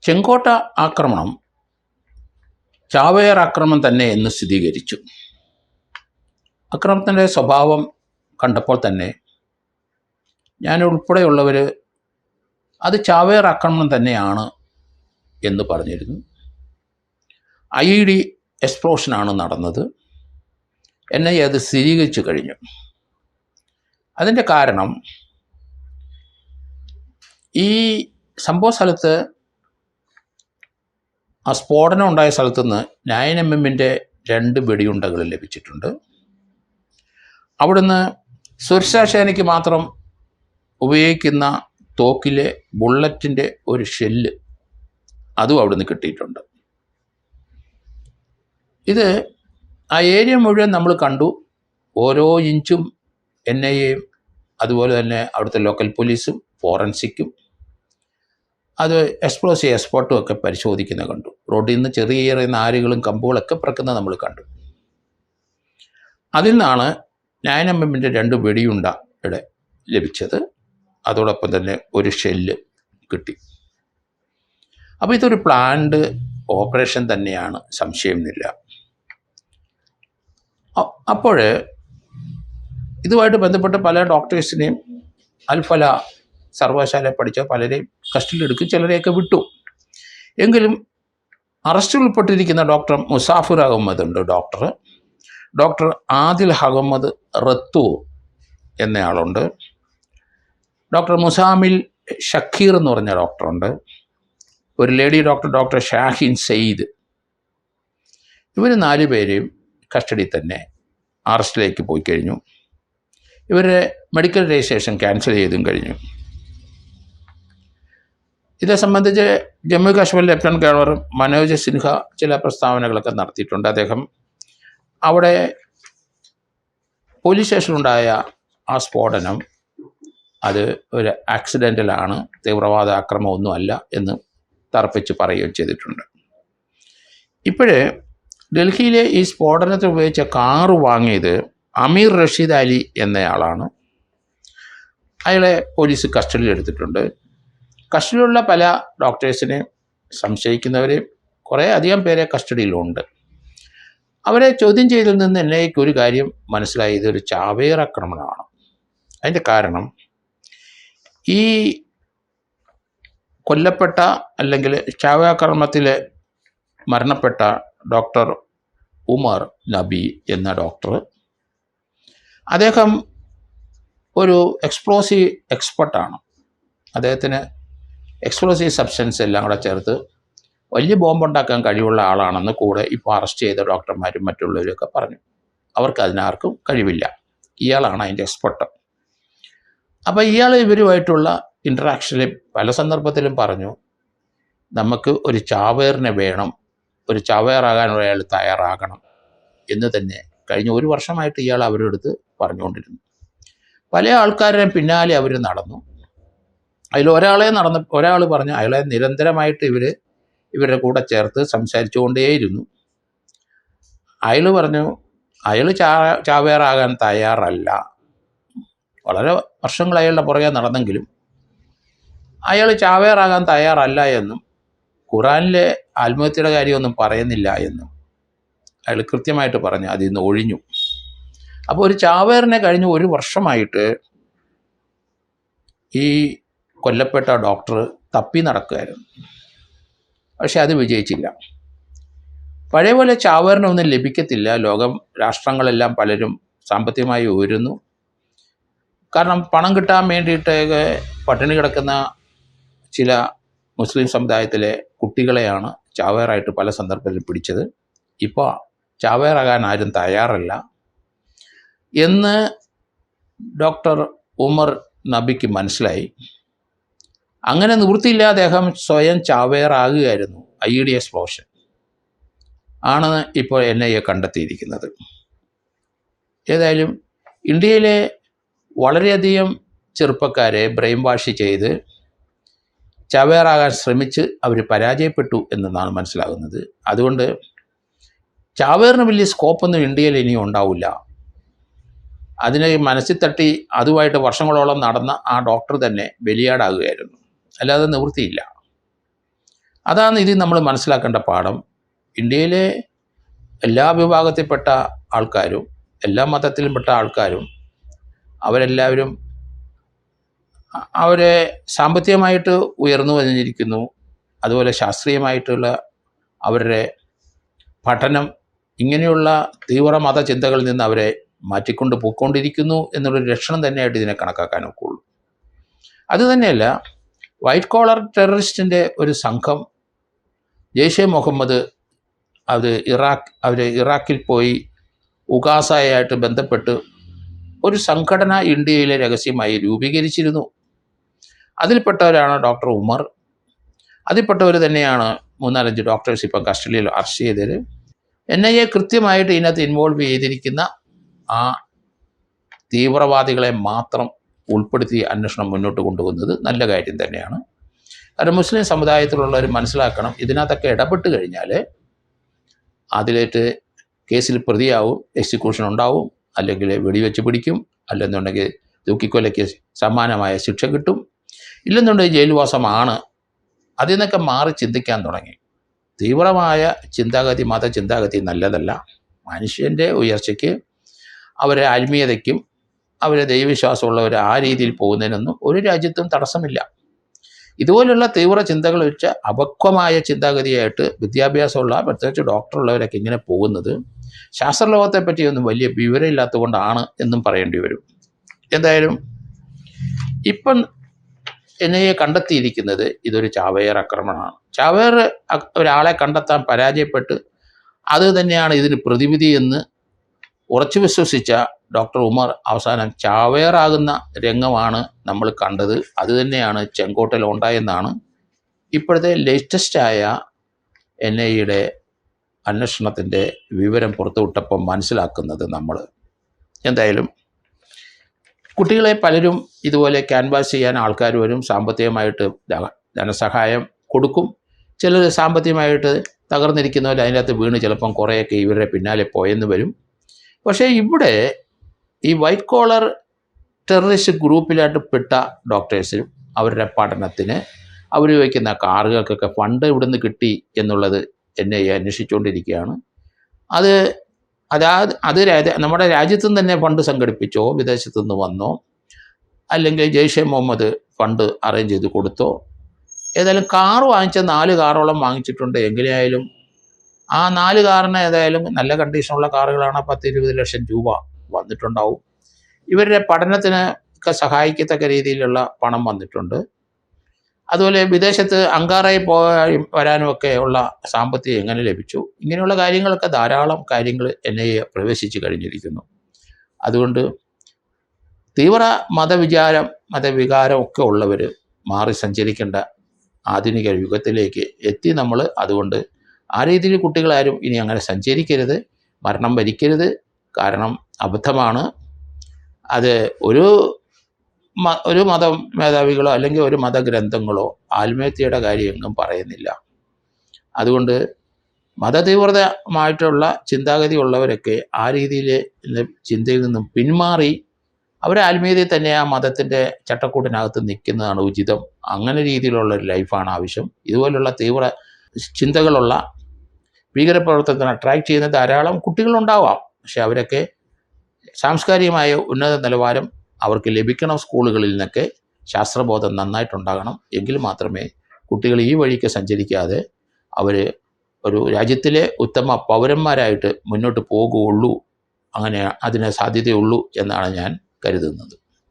ചെങ്കോട്ട ആക്രമണം ചാവേർ ആക്രമണം തന്നെ എന്ന് സ്ഥിരീകരിച്ചു. ആക്രമണത്തിൻ്റെ സ്വഭാവം കണ്ടപ്പോൾ തന്നെ ഞാൻ ഉൾപ്പെടെയുള്ളവർ അത് ചാവേർ ആക്രമണം തന്നെയാണ് എന്ന് പറഞ്ഞിരുന്നു. IED എക്സ്പ്ലോഷനാണ് നടന്നത്. NIA അത് സ്ഥിരീകരിച്ചു കഴിഞ്ഞു. അതിൻ്റെ കാരണം ഈ സംഭവ സ്ഥലത്ത് ആ സ്ഫോടനം ഉണ്ടായ സ്ഥലത്തു നിന്ന് 9mm 2 വെടിയുണ്ടകൾ ലഭിച്ചിട്ടുണ്ട്. അവിടുന്ന് സുരക്ഷാ സേനയ്ക്ക് മാത്രം ഉപയോഗിക്കുന്ന തോക്കിലെ ബുള്ളറ്റിൻ്റെ ഒരു ഷെല്ല് അതും അവിടുന്ന് കിട്ടിയിട്ടുണ്ട്. ഇത് ആ ഏരിയ മുഴുവൻ നമ്മൾ കണ്ടു. ഓരോ ഇഞ്ചും NIAയും അതുപോലെ തന്നെ അവിടുത്തെ ലോക്കൽ പോലീസും ഫോറൻസിക്കും അത് എക്സ്പ്ലോസീവ് എക്സ്പേർട്ടും ഒക്കെ പരിശോധിക്കുന്നത് കണ്ടു. റോഡിൽ നിന്ന് ചെറിയ ചെറിയ നാരുകളും കമ്പുകളൊക്കെ പിറക്കുന്നത് നമ്മൾ കണ്ടു. അതിൽ നിന്നാണ് 9mm 2 വെടിയുണ്ട ഇവിടെ ലഭിച്ചത്. അതോടൊപ്പം തന്നെ ഒരു ഷെല്ല് കിട്ടി. അപ്പോൾ ഇതൊരു പ്ലാൻഡ് ഓപ്പറേഷൻ തന്നെയാണ്, സംശയമില്ല. അപ്പോൾ ഇതുമായിട്ട് ബന്ധപ്പെട്ട് പല ഡോക്ടേഴ്സിനെയും അൽഫല സർവകലാശാല പഠിച്ച പലരെയും കസ്റ്റഡിയിലെടുക്കും, ചിലരെയൊക്കെ വിട്ടു. എങ്കിലും അറസ്റ്റിൽ ഉൾപ്പെട്ടിരിക്കുന്ന ഡോക്ടർ മുസാഫിർ അഹമ്മദ് ഉണ്ട്, ഡോക്ടർ ആദിൽ അഹമ്മദ് റത്തൂർ എന്നയാളുണ്ട്, ഡോക്ടർ മുസാമിൽ ഷക്കീർ എന്ന് പറഞ്ഞ ഡോക്ടറുണ്ട്, ഒരു ലേഡി ഡോക്ടർ ഷാഹിൻ സെയ്ദ്. ഇവർ 4 പേരെയും കസ്റ്റഡിയിൽ തന്നെ അറസ്റ്റിലേക്ക് പോയി കഴിഞ്ഞു. ഇവരുടെ മെഡിക്കൽ രജിസ്ട്രേഷൻ ക്യാൻസൽ ചെയ്തും കഴിഞ്ഞു. ഇതേ സംബന്ധിച്ച് ജമ്മു കാശ്മീർ ലഫ്റ്റനന്റ് ഗവർണർ മനോജ് സിൻഹ ചില പ്രസ്താവനകളൊക്കെ നടത്തിയിട്ടുണ്ട്. അദ്ദേഹം അവിടെ പോലീസ് സ്റ്റേഷനിലുണ്ടായ ആ സ്ഫോടനം അത് ഒരു ആക്സിഡൻ്റലാണ്, തീവ്രവാദ ആക്രമണമൊന്നുമല്ല എന്ന് തറപ്പിച്ച് പറയുകയും ചെയ്തിട്ടുണ്ട്. ഇപ്പോഴേ ഡൽഹിയിലെ ഈ സ്ഫോടനത്തിൽ ഉപയോഗിച്ച കാറ് വാങ്ങിയത് അമീർ റഷീദ് അലി എന്നയാളാണ്. അയാളെ പോലീസ് കസ്റ്റഡിയിലെടുത്തിട്ടുണ്ട്. കസ്റ്റഡിയിലുള്ള പല ഡോക്ടേഴ്സിനെയും സംശയിക്കുന്നവരെയും കുറേ അധികം പേരെ കസ്റ്റഡിയിലുണ്ട്. അവരെ ചോദ്യം ചെയ്തതിൽ നിന്ന് എന്നേക്ക് ഒരു കാര്യം മനസ്സിലായി, ഇതൊരു ചാവേർ ആക്രമണമാണ്. അതിൻ്റെ കാരണം ഈ കൊല്ലപ്പെട്ട അല്ലെങ്കിൽ ചാവേർ ആക്രമണത്തിൽ മരണപ്പെട്ട ഡോക്ടർ ഉമർ നബി എന്ന ഡോക്ടർ, അദ്ദേഹം ഒരു എക്സ്പ്ലോസീവ് എക്സ്പെർട്ടാണ്. അദ്ദേഹത്തിന് എക്സ്പ്ലോസീവ് സബ്സ്റ്റൻസ് എല്ലാം കൂടെ ചേർത്ത് വലിയ ബോംബുണ്ടാക്കാൻ കഴിവുള്ള ആളാണെന്ന് കൂടെ ഇപ്പോൾ അറസ്റ്റ് ചെയ്ത ഡോക്ടർമാരും മറ്റുള്ളവരൊക്കെ പറഞ്ഞു. അവർക്ക് അതിനാർക്കും കഴിവില്ല, ഇയാളാണ് അതിൻ്റെ എക്സ്പെർട്ട്. അപ്പോൾ ഇയാൾ ഇവരുമായിട്ടുള്ള ഇൻട്രാക്ഷനിൽ പല സന്ദർഭത്തിലും പറഞ്ഞു, നമുക്ക് ഒരു ചാവേറിനെ വേണം, ഒരു ചാവേറാകാനുള്ള അയാൾ തയ്യാറാകണം എന്ന് തന്നെ കഴിഞ്ഞ 1 വർഷമായിട്ട് ഇയാൾ അവരുടെ അടുത്ത് പറഞ്ഞുകൊണ്ടിരുന്നു. പല ആൾക്കാരുടെയും പിന്നാലെ അവർ നടന്നു. ഒരാൾ പറഞ്ഞു അയാളെ നിരന്തരമായിട്ട് ഇവരുടെ കൂടെ ചേർത്ത് സംസാരിച്ചുകൊണ്ടേയിരുന്നു. അയാൾ പറഞ്ഞു അയാൾ ചാവേറാകാൻ തയ്യാറല്ല. വളരെ വർഷങ്ങൾ അയാളുടെ പുറകെ നടന്നെങ്കിലും അയാൾ ചാവേറാകാൻ തയ്യാറല്ല എന്നും ഖുറാനിലെ ആത്മഹത്യയുടെ കാര്യമൊന്നും പറയുന്നില്ല എന്നും അയാൾ കൃത്യമായിട്ട് പറഞ്ഞു. അതിൽ നിന്ന് ഒഴിഞ്ഞു. അപ്പോൾ ഒരു ചാവേറിനെ കഴിഞ്ഞ 1 വർഷമായിട്ട് ഈ കൊല്ലപ്പെട്ട ഡോക്ടർ തപ്പി നടക്കുകയായിരുന്നു. പക്ഷെ അത് വിജയിച്ചില്ല. പഴയ പോലെ ചാവേറിനൊന്നും ലഭിക്കത്തില്ല. രാഷ്ട്രങ്ങളെല്ലാം പലരും സാമ്പത്തികമായി ഉയരുന്നു. കാരണം പണം കിട്ടാൻ വേണ്ടിയിട്ട് പട്ടിണി കിടക്കുന്ന ചില മുസ്ലിം സമുദായത്തിലെ കുട്ടികളെയാണ് ചാവേറായിട്ട് പല സന്ദർഭത്തിലും പിടിച്ചത്. ഇപ്പോൾ ചാവേറാകാൻ ആരും തയ്യാറല്ല എന്ന് ഡോക്ടർ ഉമർ നബിക്ക് മനസ്സിലായി. അങ്ങനെ നിവൃത്തിയില്ലാതെ അദ്ദേഹം സ്വയം ചാവേറാകുകയായിരുന്നു. IED എക്സ്പ്ലോഷൻ ആണ് ഇപ്പോൾ NIA കണ്ടെത്തിയിരിക്കുന്നത്. ഏതായാലും ഇന്ത്യയിലെ വളരെയധികം ചെറുപ്പക്കാരെ ബ്രെയിൻ വാഷ് ചെയ്ത് ചാവേറാകാൻ ശ്രമിച്ച് അവർ പരാജയപ്പെട്ടു എന്നാണ് മനസ്സിലാകുന്നത്. അതുകൊണ്ട് ചാവേറിന് വലിയ സ്കോപ്പൊന്നും ഇന്ത്യയിൽ ഇനിയും ഉണ്ടാവില്ല. അതിനെ മനസ്സിൽ തട്ടി അതുമായിട്ട് വർഷങ്ങളോളം നടന്ന ആ ഡോക്ടർ തന്നെ ബലിയാടാകുകയായിരുന്നു. അല്ലാതെ നിവൃത്തിയില്ല. അതാണ് ഇതിൽ നമ്മൾ മനസ്സിലാക്കേണ്ട പാഠം. ഇന്ത്യയിലെ എല്ലാ വിഭാഗത്തിൽപ്പെട്ട ആൾക്കാരും എല്ലാ മതത്തിലുംപ്പെട്ട ആൾക്കാരും അവരെല്ലാവരും അവരെ സാമ്പത്തികമായിട്ട് ഉയർന്നു വന്നിരിക്കുന്നു. അതുപോലെ ശാസ്ത്രീയമായിട്ടുള്ള അവരുടെ പഠനം ഇങ്ങനെയുള്ള തീവ്ര മതചിന്തകളിൽ നിന്ന് അവരെ മാറ്റിക്കൊണ്ട് പോയിക്കൊണ്ടിരിക്കുന്നു എന്നുള്ളൊരു ലക്ഷണം തന്നെയായിട്ട് ഇതിനെ കണക്കാക്കാൻ ഒക്കുള്ളൂ. അതുതന്നെയല്ല, വൈറ്റ് കോളർ ടെററിസ്റ്റിൻ്റെ ഒരു സംഘം ജെയ്ഷെ മുഹമ്മദ് അവർ ഇറാഖിൽ പോയി ഉഗാസയായിട്ട് ബന്ധപ്പെട്ട് ഒരു സംഘടന ഇന്ത്യയിലെ രഹസ്യമായി രൂപീകരിച്ചിരുന്നു. അതിൽപ്പെട്ടവരാണ് ഡോക്ടർ ഉമർ. അതിൽപ്പെട്ടവർ തന്നെയാണ് 3-4 ഡോക്ടേഴ്സ് ഇപ്പം കസ്റ്റഡിയിൽ അറസ്റ്റ് ചെയ്തത്. NIA കൃത്യമായിട്ട് ഇതിനകത്ത് ഇൻവോൾവ് ചെയ്തിരിക്കുന്ന ആ തീവ്രവാദികളെ മാത്രം ഉൾപ്പെടുത്തി അന്വേഷണം മുന്നോട്ട് കൊണ്ടുപോകുന്നത് നല്ല കാര്യം തന്നെയാണ്. കാരണം മുസ്ലിം സമുദായത്തിലുള്ളവർ മനസ്സിലാക്കണം, ഇതിനകത്തൊക്കെ ഇടപെട്ട് കഴിഞ്ഞാൽ അതിലേറ്റ് കേസിൽ പ്രതിയാവും, എക്സിക്യൂഷൻ ഉണ്ടാവും, അല്ലെങ്കിൽ വെടിവെച്ച് പിടിക്കും, അല്ലെന്നുണ്ടെങ്കിൽ തൂക്കിക്കൊലയ്ക്ക് സമാനമായ ശിക്ഷ കിട്ടും, ഇല്ലെന്നുണ്ടെങ്കിൽ ജയിൽവാസമാണ്. അതിൽ നിന്നൊക്കെ മാറി ചിന്തിക്കാൻ തുടങ്ങി. തീവ്രമായ ചിന്താഗതി, മതചിന്താഗതി നല്ലതല്ല. മനുഷ്യൻ്റെ ഉയർച്ചയ്ക്ക്, അവരെ ആത്മീയതയ്ക്കും അവരെ ദൈവവിശ്വാസമുള്ളവർ ആ രീതിയിൽ പോകുന്നതിനൊന്നും ഒരു രാജ്യത്തും തടസ്സമില്ല. ഇതുപോലുള്ള തീവ്ര ചിന്തകൾ വെച്ച അപക്വമായ ചിന്താഗതിയായിട്ട് വിദ്യാഭ്യാസമുള്ള പ്രത്യേകിച്ച് ഡോക്ടറുള്ളവരൊക്കെ ഇങ്ങനെ പോകുന്നത് ശാസ്ത്രലോകത്തെ പറ്റിയൊന്നും വലിയ വിവരമില്ലാത്തത് കൊണ്ടാണ് എന്നും പറയേണ്ടി വരും. എന്തായാലും ഇപ്പം NIA കണ്ടെത്തിയിരിക്കുന്നത് ഇതൊരു ചാവേർ ആക്രമണമാണ്. ചാവേർ ഒരാളെ കണ്ടെത്താൻ പരാജയപ്പെട്ട് അത് തന്നെയാണ് ഇതിന് പ്രതിവിധി എന്ന് ഉറച്ചു വിശ്വസിച്ച ഡോക്ടർ ഉമർ അവസാനം ചാവേറാകുന്ന രംഗമാണ് നമ്മൾ കണ്ടത്. അത് തന്നെയാണ് ചെങ്കോട്ടയിൽ ഉണ്ടായെന്നാണ് ഇപ്പോഴത്തെ ലേറ്റസ്റ്റായ NIA അന്വേഷണത്തിൻ്റെ വിവരം പുറത്തുവിട്ടപ്പോൾ മനസ്സിലാക്കുന്നത് നമ്മൾ. എന്തായാലും കുട്ടികളെ പലരും ഇതുപോലെ ക്യാൻവാസ് ചെയ്യാൻ ആൾക്കാർ വരും, സാമ്പത്തികമായിട്ട് ധനസഹായം കൊടുക്കും. ചിലർ സാമ്പത്തികമായിട്ട് തകർന്നിരിക്കുന്നവർ അതിനകത്ത് വീണ് ചിലപ്പം കുറേയൊക്കെ ഇവരുടെ പിന്നാലെ പോയെന്ന് വരും. പക്ഷേ ഇവിടെ ഈ വൈറ്റ് കോളർ ടെററിസ്റ്റ് ഗ്രൂപ്പിലായിട്ട് പെട്ട ഡോക്ടേഴ്സിനും അവരുടെ പഠനത്തിന് അവർ വയ്ക്കുന്ന കാറുകൾക്കൊക്കെ ഫണ്ട് ഇവിടുന്ന് കിട്ടി എന്നുള്ളത് NIA അന്വേഷിച്ചുകൊണ്ടിരിക്കുകയാണ്. അത് നമ്മുടെ രാജ്യത്തുനിന്ന് തന്നെ ഫണ്ട് സംഘടിപ്പിച്ചോ, വിദേശത്തുനിന്ന് വന്നോ, അല്ലെങ്കിൽ ജെയ്ഷെ മുഹമ്മദ് ഫണ്ട് അറേഞ്ച് ചെയ്ത് കൊടുത്തോ, ഏതായാലും കാറ് വാങ്ങിച്ച 4 കാറോളം വാങ്ങിച്ചിട്ടുണ്ട്. എങ്ങനെയായാലും ആ 4 കാറിന് ഏതായാലും നല്ല കണ്ടീഷനുള്ള കാറുകളാണ് 10-20 ലക്ഷം രൂപ വന്നിട്ടുണ്ടാവും. ഇവരുടെ പഠനത്തിന് ഒക്കെ സഹായിക്കത്തക്ക രീതിയിലുള്ള പണം വന്നിട്ടുണ്ട്. അതുപോലെ വിദേശത്ത് അങ്കാറയിൽ പോയി വരാനുമൊക്കെ ഉള്ള സാമ്പത്തികം എങ്ങനെ ലഭിച്ചു, ഇങ്ങനെയുള്ള കാര്യങ്ങളൊക്കെ ധാരാളം കാര്യങ്ങൾ NIA പ്രവേശിച്ച് കഴിഞ്ഞിരിക്കുന്നു. അതുകൊണ്ട് തീവ്ര മതവികാരം ഒക്കെ ഉള്ളവർ മാറി സഞ്ചരിക്കേണ്ട ആധുനിക യുഗത്തിലേക്ക് എത്തി നമ്മൾ. അതുകൊണ്ട് ആ രീതിയിൽ കുട്ടികളാരും ഇനി അങ്ങനെ സഞ്ചരിക്കരുത്, മരണം വരിക്കരുത്. കാരണം അബദ്ധമാണ്. അത് ഒരു മത മേധാവികളോ അല്ലെങ്കിൽ ഒരു മതഗ്രന്ഥങ്ങളോ ആത്മഹത്യയുടെ കാര്യമൊന്നും പറയുന്നില്ല. അതുകൊണ്ട് മതതീവ്രമായിട്ടുള്ള ചിന്താഗതി ഉള്ളവരൊക്കെ ആ രീതിയിൽ ചിന്തയിൽ നിന്നും പിന്മാറി അവരെ ആത്മീയതയിൽ തന്നെ ആ മതത്തിൻ്റെ ചട്ടക്കൂട്ടിനകത്ത് നിൽക്കുന്നതാണ് ഉചിതം. അങ്ങനെ രീതിയിലുള്ളൊരു ലൈഫാണ് ആവശ്യം. ഇതുപോലുള്ള തീവ്ര ചിന്തകളുള്ള ഭീകരപ്രവർത്തനത്തിന് അട്രാക്ട് ചെയ്യുന്ന ധാരാളം കുട്ടികളുണ്ടാവാം. പക്ഷെ അവരൊക്കെ സാംസ്കാരികമായ ഉന്നത നിലവാരം അവർക്ക് ലഭിക്കണം. സ്കൂളുകളിൽ നിന്നൊക്കെ ശാസ്ത്രബോധം നന്നായിട്ടുണ്ടാകണം. എങ്കിൽ മാത്രമേ കുട്ടികൾ ഈ വഴിക്ക് സഞ്ചരിക്കാതെ അവർ ഒരു രാജ്യത്തിലെ ഉത്തമ പൗരന്മാരായിട്ട് മുന്നോട്ട് പോകുകയുള്ളൂ. അങ്ങനെ അതിന് സാധ്യതയുള്ളൂ എന്നാണ് ഞാൻ കരുതുന്നത്.